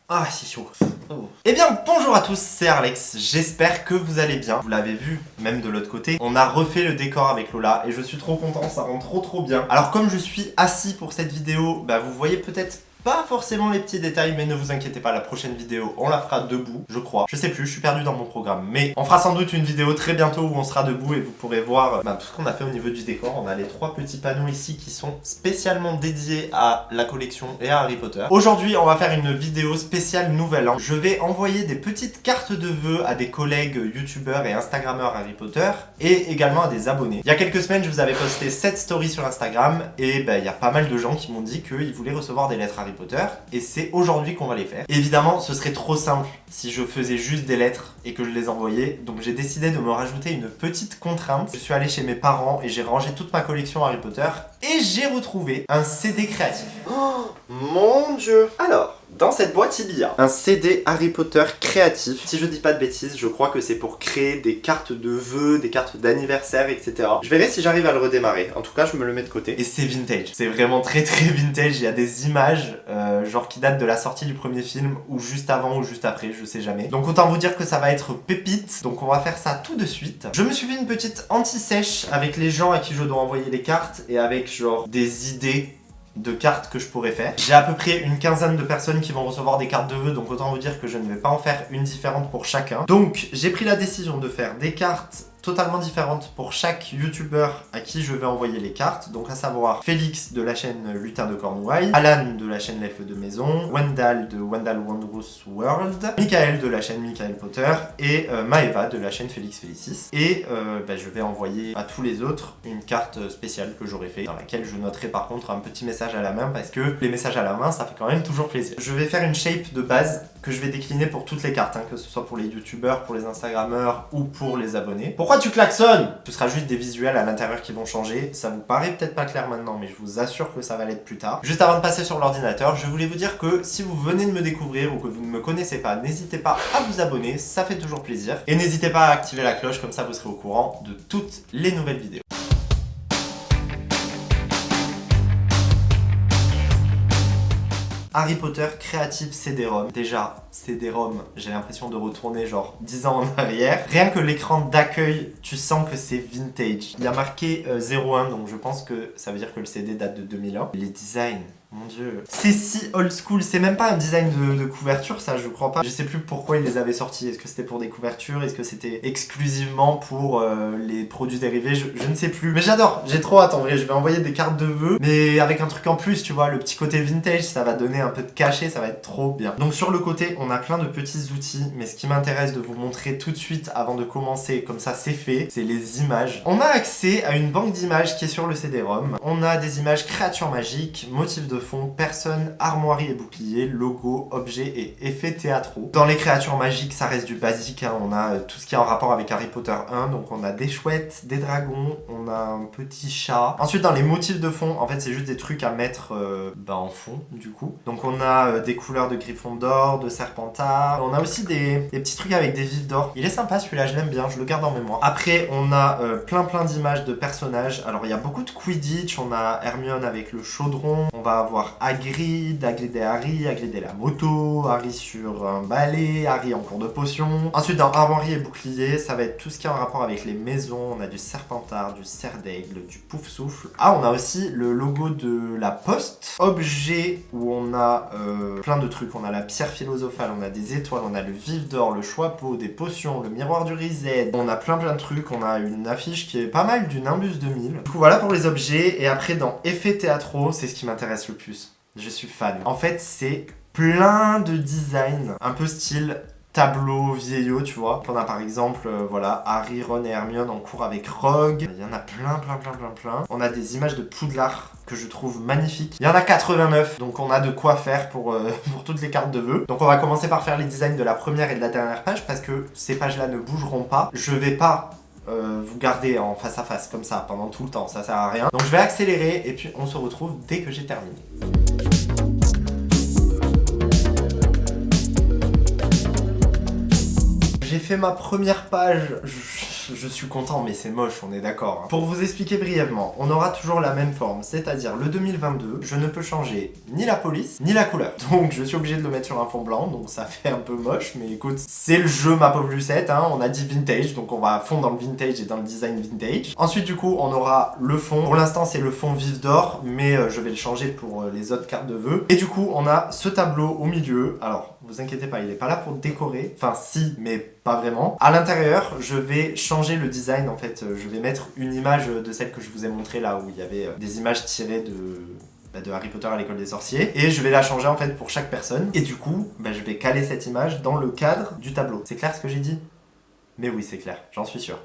Ah, c'est chaud. Oh. Eh bien, bonjour à tous, c'est Arlex, j'espère que vous allez bien. Vous l'avez vu, même de l'autre côté, on a refait le décor avec Lola et je suis trop content, ça rend trop bien. Alors comme je suis assis pour cette vidéo, bah vous voyez peut-être pas forcément les petits détails, mais ne vous inquiétez pas, la prochaine vidéo, on la fera debout, je crois. Je sais plus, je suis perdu dans mon programme. Mais on fera sans doute une vidéo très bientôt où on sera debout et vous pourrez voir tout ce qu'on a fait au niveau du décor. On a les 3 petits panneaux ici qui sont spécialement dédiés à la collection et à Harry Potter. Aujourd'hui, on va faire une vidéo spéciale Nouvel An. Je vais envoyer des petites cartes de vœux à des collègues youtubeurs et instagrammeurs Harry Potter et également à des abonnés. Il y a quelques semaines, je vous avais posté 7 stories sur Instagram et il y a pas mal de gens qui m'ont dit qu'ils voulaient recevoir des lettres Harry Potter et c'est aujourd'hui qu'on va les faire. Évidemment, ce serait trop simple si je faisais juste des lettres et que je les envoyais, donc j'ai décidé de me rajouter une petite contrainte. Je suis allé chez mes parents et j'ai rangé toute ma collection Harry Potter et j'ai retrouvé un CD créatif. Oh mon dieu! Alors, dans cette boîte, il y a un CD Harry Potter créatif. Si je dis pas de bêtises, je crois que c'est pour créer des cartes de vœux, des cartes d'anniversaire, etc. Je verrai si j'arrive à le redémarrer. En tout cas, je me le mets de côté. Et c'est vintage. C'est vraiment très vintage. Il y a des images, genre qui datent de la sortie du premier film, ou juste avant ou juste après, je sais jamais. Donc autant vous dire que ça va être pépite. Donc on va faire ça tout de suite. Je me suis fait une petite anti-sèche avec les gens à qui je dois envoyer les cartes et avec genre des idées de cartes que je pourrais faire. J'ai à peu près une quinzaine de personnes qui vont recevoir des cartes de vœux, donc autant vous dire que je ne vais pas en faire une différente pour chacun. Donc j'ai pris la décision de faire des cartes totalement différentes pour chaque youtubeur à qui je vais envoyer les cartes, donc à savoir Félix de la chaîne Lutin de Cornouailles, Alan de la chaîne L'Elfe de Maison, Wendell de Wendell Wondrous World, Michael de la chaîne Michael Potter et Maeva de la chaîne Félix Félicis. Et je vais envoyer à tous les autres une carte spéciale que j'aurais fait, dans laquelle je noterai par contre un petit message à la main, parce que les messages à la main ça fait quand même toujours plaisir. Je vais faire une shape de base que je vais décliner pour toutes les cartes, que ce soit pour les youtubeurs, pour les instagrammeurs ou pour les abonnés. Pourquoi tu klaxonnes? Ce sera juste des visuels à l'intérieur qui vont changer. Ça vous paraît peut-être pas clair maintenant, mais je vous assure que ça va l'être plus tard. Juste avant de passer sur l'ordinateur, je voulais vous dire que si vous venez de me découvrir ou que vous ne me connaissez pas, n'hésitez pas à vous abonner, ça fait toujours plaisir. Et n'hésitez pas à activer la cloche, comme ça vous serez au courant de toutes les nouvelles vidéos. Harry Potter Creative CD-ROM. Déjà, CD-ROM, j'ai l'impression de retourner genre 10 ans en arrière. Rien que l'écran d'accueil, tu sens que c'est vintage. Il y a marqué 01, donc je pense que ça veut dire que le CD date de 2001. Les designs, mon dieu. C'est si old school, c'est même pas un design de couverture, ça je crois pas. Je sais plus pourquoi ils les avaient sortis. Est-ce que c'était pour des couvertures? Est-ce que c'était exclusivement pour les produits dérivés? Je ne sais plus. Mais j'adore, j'ai trop hâte en vrai. Je vais envoyer des cartes de vœux, mais avec un truc en plus, tu vois, le petit côté vintage, ça va donner un peu de cachet, ça va être trop bien. Donc sur le côté, on a plein de petits outils, mais ce qui m'intéresse de vous montrer tout de suite avant de commencer, comme ça c'est fait, c'est les images. On a accès à une banque d'images qui est sur le CD-ROM. On a des images créatures magiques, motifs de fond, personnes, armoiries et boucliers, logos, objets et effets théâtraux. Dans les créatures magiques, ça reste du basique, on a tout ce qui est en rapport avec Harry Potter 1, donc on a des chouettes, des dragons, on a un petit chat. Ensuite, dans les motifs de fond, en fait, c'est juste des trucs à mettre en fond, du coup. Donc on a des couleurs de Gryffondor, de Serpentard. On a aussi des petits trucs avec des vifs d'or. Il est sympa celui-là, je l'aime bien, je le garde en mémoire. Après, on a plein d'images de personnages. Alors il y a beaucoup de Quidditch, on a Hermione avec le chaudron, on va avoir Hagrid et Harry, Hagrid et la moto, Harry sur un balai, Harry en cours de potion. Ensuite, dans armoirie et bouclier, ça va être tout ce qui est en rapport avec les maisons. On a du Serpentard, du cerf d'aigle, du pouf souffle. Ah, on a aussi le logo de la poste. Objet où on a plein de trucs. On a la pierre philosophale, on a des étoiles, on a le vif d'or, le choix-peau, des potions, le miroir du Riset. On a plein de trucs. On a une affiche qui est pas mal du Nimbus 2000. Du coup, voilà pour les objets. Et après, dans effets théâtraux, c'est ce qui m'intéresse le plus. Je suis fan. En fait, c'est plein de designs, un peu style tableau vieillot, tu vois. On a par exemple, Harry, Ron et Hermione en cours avec Rogue. Il y en a plein. On a des images de Poudlard que je trouve magnifiques. Il y en a 89, donc on a de quoi faire pour toutes les cartes de vœux. Donc on va commencer par faire les designs de la première et de la dernière page, parce que ces pages-là ne bougeront pas. Je vais pas vous garder en face à face comme ça pendant tout le temps, ça sert à rien. Donc je vais accélérer et puis on se retrouve dès que j'ai terminé. J'ai fait ma première page. je suis content, mais c'est moche, on est d'accord. Hein. Pour vous expliquer brièvement, on aura toujours la même forme, c'est-à-dire le 2022, je ne peux changer ni la police, ni la couleur. Donc je suis obligé de le mettre sur un fond blanc, donc ça fait un peu moche, mais écoute, c'est le jeu ma pauvre Lucette, hein. On a dit vintage, donc on va à fond dans le vintage et dans le design vintage. Ensuite du coup, on aura le fond. Pour l'instant, c'est le fond vif d'or, mais je vais le changer pour les autres cartes de vœux. Et du coup, on a ce tableau au milieu. Alors, vous inquiétez pas, il est pas là pour décorer. Enfin, si, mais pas vraiment. À l'intérieur, je vais changer le design, en fait. Je vais mettre une image de celle que je vous ai montrée là, où il y avait des images tirées de Harry Potter à l'école des sorciers. Et je vais la changer, en fait, pour chaque personne. Et du coup, je vais caler cette image dans le cadre du tableau. C'est clair ce que j'ai dit ? Mais oui, c'est clair, j'en suis sûr.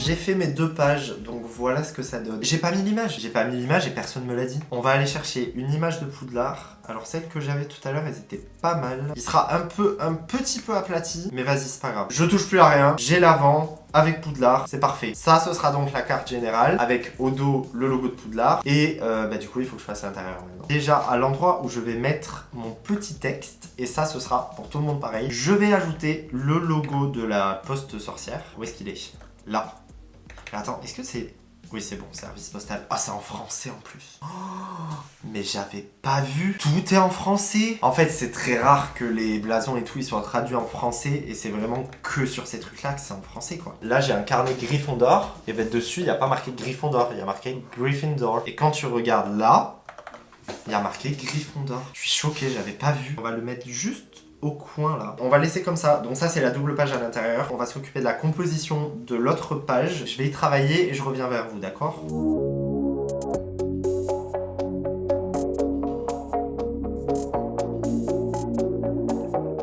J'ai fait mes 2 pages, donc voilà ce que ça donne. J'ai pas mis l'image et personne me l'a dit. On va aller chercher une image de Poudlard. Alors celle que j'avais tout à l'heure, elles étaient pas mal. Il sera un petit peu aplati, mais vas-y, c'est pas grave. Je touche plus à rien, j'ai l'avant avec Poudlard, c'est parfait. Ça, ce sera donc la carte générale, avec au dos le logo de Poudlard. Et du coup, il faut que je fasse l'intérieur maintenant. Déjà, à l'endroit où je vais mettre mon petit texte, et ça, ce sera pour tout le monde pareil, je vais ajouter le logo de la poste sorcière. Où est-ce qu'il est ? Là. Attends, est-ce que c'est... Oui, c'est bon, service postal. Ah, c'est en français en plus. Oh, mais j'avais pas vu. Tout est en français. En fait, c'est très rare que les blasons et tout, ils soient traduits en français. Et c'est vraiment que sur ces trucs-là que c'est en français, quoi. Là, j'ai un carnet Gryffondor. Et dessus, il n'y a pas marqué Gryffondor. Il y a marqué Gryffindor. Et quand tu regardes là, il y a marqué Gryffondor. Je suis choqué, j'avais pas vu. On va le mettre juste au coin là. On va laisser comme ça. Donc ça, c'est la double page à l'intérieur. On va s'occuper de la composition de l'autre page. Je vais y travailler et je reviens vers vous, d'accord ?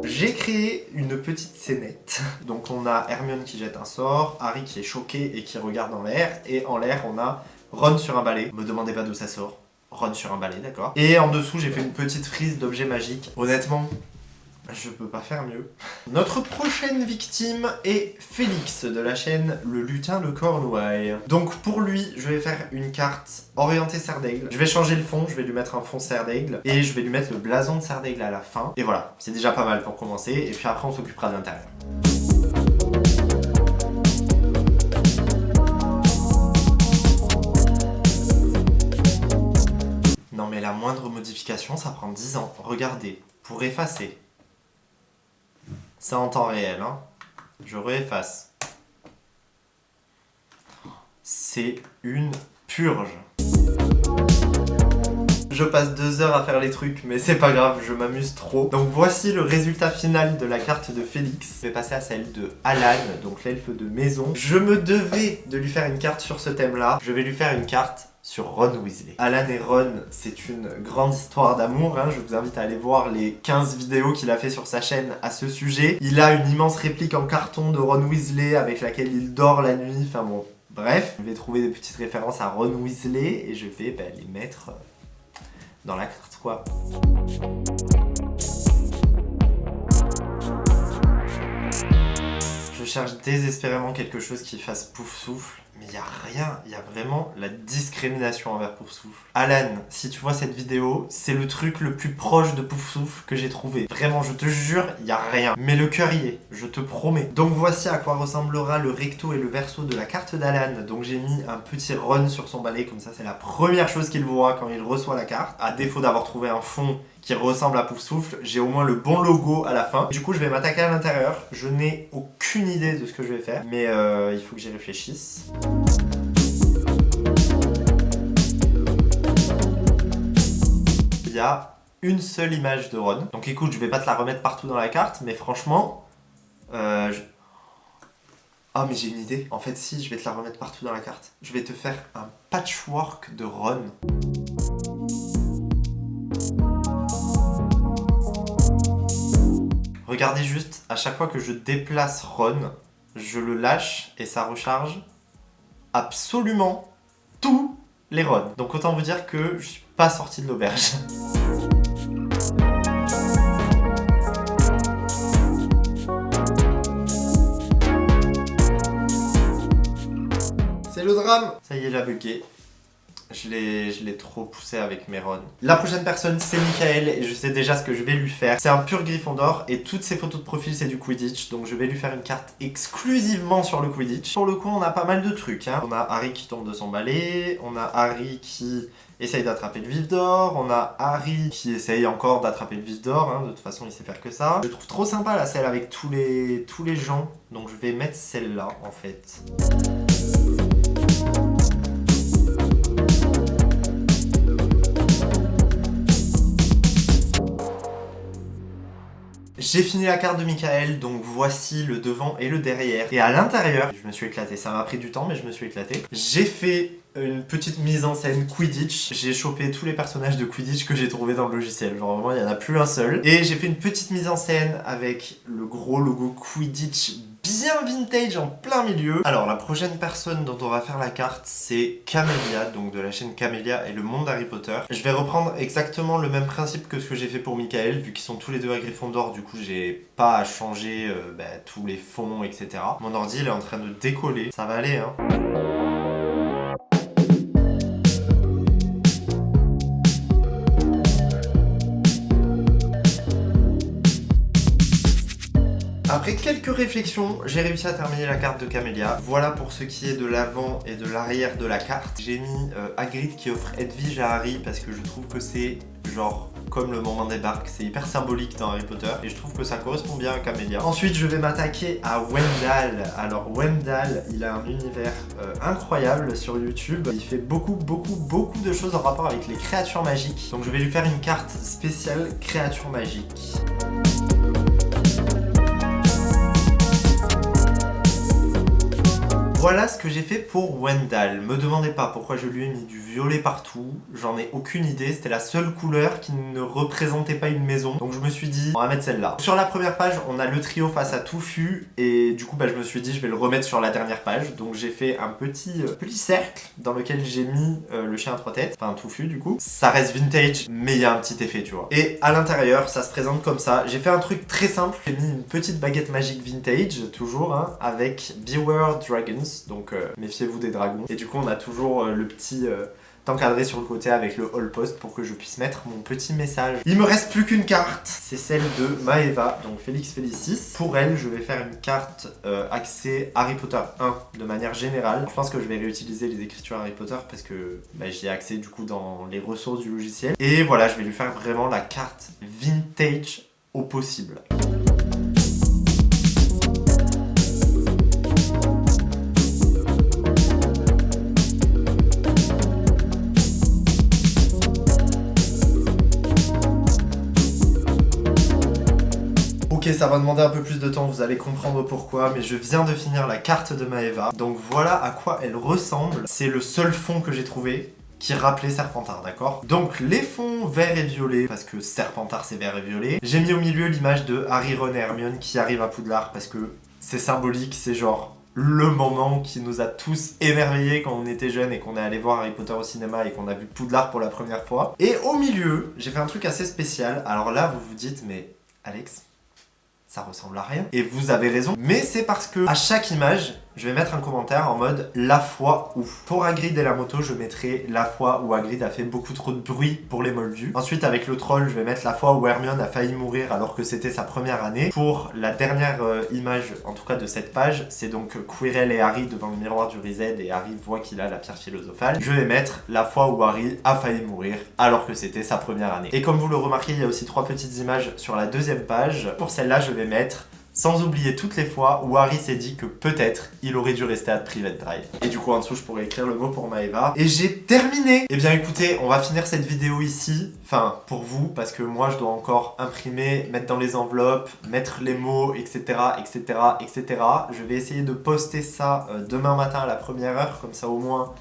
J'ai créé une petite scénette. Donc on a Hermione qui jette un sort, Harry qui est choqué et qui regarde en l'air. Et en l'air, on a Ron sur un balai. Me demandez pas d'où ça sort. Ron sur un balai, d'accord. Et en dessous, j'ai fait une petite frise d'objets magiques. Honnêtement, je peux pas faire mieux. Notre prochaine victime est Félix de la chaîne Le Lutin de Cornouailles. Donc pour lui, je vais faire une carte orientée cerf d'aigle. Je vais changer le fond, je vais lui mettre un fond cerf d'aigle et je vais lui mettre le blason de cerf d'aigle à la fin. Et voilà, c'est déjà pas mal pour commencer. Et puis après, on s'occupera de l'intérieur. Non mais la moindre modification, ça prend 10 ans. Regardez, pour effacer. C'est en temps réel, hein. Je réefface. C'est une purge. Je passe 2 heures à faire les trucs, mais c'est pas grave, je m'amuse trop. Donc voici le résultat final de la carte de Félix. Je vais passer à celle de Alan, donc l'elfe de maison. Je me devais de lui faire une carte sur ce thème-là. Je vais lui faire une carte sur Ron Weasley. Alan et Ron, c'est une grande histoire d'amour, hein. Je vous invite à aller voir les 15 vidéos qu'il a fait sur sa chaîne à ce sujet. Il a une immense réplique en carton de Ron Weasley avec laquelle il dort la nuit, enfin bon, bref. Je vais trouver des petites références à Ron Weasley et je vais les mettre dans la carte, quoi. Je cherche désespérément quelque chose qui fasse pouf souffle. Mais il n'y a rien, il y a vraiment la discrimination envers Poufsouffle. Alan, si tu vois cette vidéo, c'est le truc le plus proche de Poufsouffle que j'ai trouvé. Vraiment, je te jure, il n'y a rien. Mais le cœur y est, je te promets. Donc voici à quoi ressemblera le recto et le verso de la carte d'Alan. Donc j'ai mis un petit Ron sur son balai, comme ça c'est la première chose qu'il voit quand il reçoit la carte. À défaut d'avoir trouvé un fond qui ressemble à Poufsouffle, j'ai au moins le bon logo à la fin. Du coup, je vais m'attaquer à l'intérieur. Je n'ai aucune idée de ce que je vais faire, mais il faut que j'y réfléchisse. Il y a une seule image de Ron. Donc écoute, je vais pas te la remettre partout dans la carte, mais franchement... Ah, mais j'ai une idée. En fait, si, je vais te la remettre partout dans la carte. Je vais te faire un patchwork de Ron. Regardez juste, à chaque fois que je déplace Ron, je le lâche et ça recharge absolument tous les Ron. Donc autant vous dire que je suis pas sorti de l'auberge. C'est le drame. Ça y est, j'ai bugué. Je l'ai trop poussé avec mes runs. La prochaine personne, c'est Michael, et je sais déjà ce que je vais lui faire. C'est un pur Gryffondor, et toutes ses photos de profil, c'est du Quidditch, donc je vais lui faire une carte exclusivement sur le Quidditch. Pour le coup, on a pas mal de trucs, hein. On a Harry qui tombe de son balai, on a Harry qui essaye d'attraper le vif d'or, on a Harry qui essaye encore d'attraper le vif d'or, hein. De toute façon, il sait faire que ça. Je trouve trop sympa la celle avec tous les gens, donc je vais mettre celle-là, en fait. J'ai fini la carte de Michael, donc voici le devant et le derrière. Et à l'intérieur, je me suis éclaté, ça m'a pris du temps mais je me suis éclaté. J'ai fait une petite mise en scène Quidditch. J'ai chopé tous les personnages de Quidditch que j'ai trouvé dans le logiciel. Genre vraiment, il n'y en a plus un seul. Et j'ai fait une petite mise en scène avec le gros logo Quidditch bien vintage en plein milieu. Alors la prochaine personne dont on va faire la carte, c'est Camélia, donc de la chaîne Camélia et le monde Harry Potter. Je vais reprendre exactement le même principe que ce que j'ai fait pour Michael, vu qu'ils sont tous les deux à Gryffondor, du coup j'ai pas à changer tous les fonds, etc. Mon ordi il est en train de décoller, ça va aller hein. Après quelques réflexions, j'ai réussi à terminer la carte de Camélia. Voilà pour ce qui est de l'avant et de l'arrière de la carte. J'ai mis Hagrid qui offre Edwige à Harry parce que je trouve que c'est genre comme le moment des barques, c'est hyper symbolique dans Harry Potter et je trouve que ça correspond bien à Camélia. Ensuite je vais m'attaquer à Wendell. Alors Wendell, il a un univers incroyable sur YouTube. Il fait beaucoup de choses en rapport avec les créatures magiques. Donc je vais lui faire une carte spéciale créatures magiques. Voilà ce que j'ai fait pour Wendell. Me demandez pas pourquoi je lui ai mis du violet partout, j'en ai aucune idée, c'était la seule couleur qui ne représentait pas une maison, donc je me suis dit, on va mettre celle-là. Sur la première page, on a le trio face à Touffu, et du coup, je me suis dit, je vais le remettre sur la dernière page, donc j'ai fait un petit cercle dans lequel j'ai mis le chien à trois têtes, enfin Touffu du coup. Ça reste vintage, mais il y a un petit effet, tu vois. Et à l'intérieur, ça se présente comme ça. J'ai fait un truc très simple, j'ai mis une petite baguette magique vintage, toujours, hein, avec Beware Dragons, donc méfiez-vous des dragons. Et du coup, on a toujours le petit encadré sur le côté avec le hall post pour que je puisse mettre mon petit message. Il me reste plus qu'une carte, c'est celle de Maeva, donc Félix Félicis. Pour elle, je vais faire une carte axée Harry Potter 1 de manière générale. Je pense que je vais réutiliser les écritures Harry Potter parce que j'y ai accès du coup dans les ressources du logiciel. Et voilà, je vais lui faire vraiment la carte vintage au possible. Ok, ça va demander un peu plus de temps, vous allez comprendre pourquoi, mais je viens de finir la carte de Maeva. Donc voilà à quoi elle ressemble. C'est le seul fond que j'ai trouvé qui rappelait Serpentard, d'accord? Donc les fonds vert et violet, parce que Serpentard c'est vert et violet. J'ai mis au milieu l'image de Harry, Ron et Hermione qui arrivent à Poudlard, parce que c'est symbolique, c'est genre le moment qui nous a tous émerveillés quand on était jeunes et qu'on est allé voir Harry Potter au cinéma et qu'on a vu Poudlard pour la première fois. Et au milieu, j'ai fait un truc assez spécial. Alors là, vous vous dites, mais Alex, ça ressemble à rien. Et vous avez raison. Mais c'est parce que à chaque image, je vais mettre un commentaire en mode la fois où. Pour Hagrid et la moto, je mettrai la fois où Hagrid a fait beaucoup trop de bruit pour les moldus. Ensuite, avec le troll, je vais mettre la fois où Hermione a failli mourir alors que c'était sa première année. Pour la dernière image, en tout cas de cette page, c'est donc Quirrell et Harry devant le miroir du Reset et Harry voit qu'il a la pierre philosophale. Je vais mettre la fois où Harry a failli mourir alors que c'était sa première année. Et comme vous le remarquez, il y a aussi 3 petites images sur la deuxième page. Pour celle-là, je vais mettre sans oublier toutes les fois où Harry s'est dit que peut-être il aurait dû rester à Private Drive. Et du coup en dessous je pourrais écrire le mot pour Maeva. Et j'ai terminé. Et bien écoutez, on va finir cette vidéo ici. Enfin pour vous, parce que moi je dois encore imprimer, mettre dans les enveloppes, mettre les mots, etc. etc. etc. Je vais essayer de poster ça demain matin à la première heure, comme ça au moins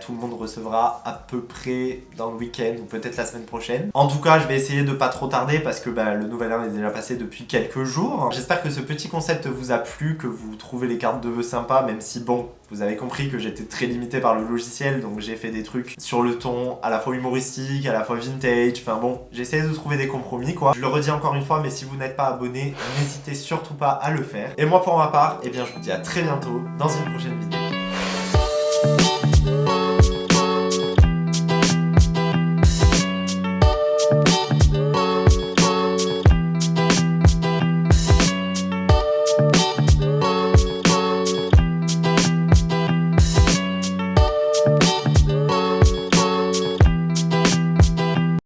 tout le monde recevra à peu près dans le week-end ou peut-être la semaine prochaine. En tout cas, je vais essayer de pas trop tarder parce que le nouvel an est déjà passé depuis quelques jours. J'espère que ce petit concept vous a plu, que vous trouvez les cartes de vœux sympas, même si bon, vous avez compris que j'étais très limité par le logiciel, donc j'ai fait des trucs sur le ton à la fois humoristique, à la fois vintage, enfin bon, j'essaie de trouver des compromis quoi. Je le redis encore une fois, mais si vous n'êtes pas abonné, n'hésitez surtout pas à le faire. Et moi pour ma part, eh bien je vous dis à très bientôt dans une prochaine vidéo.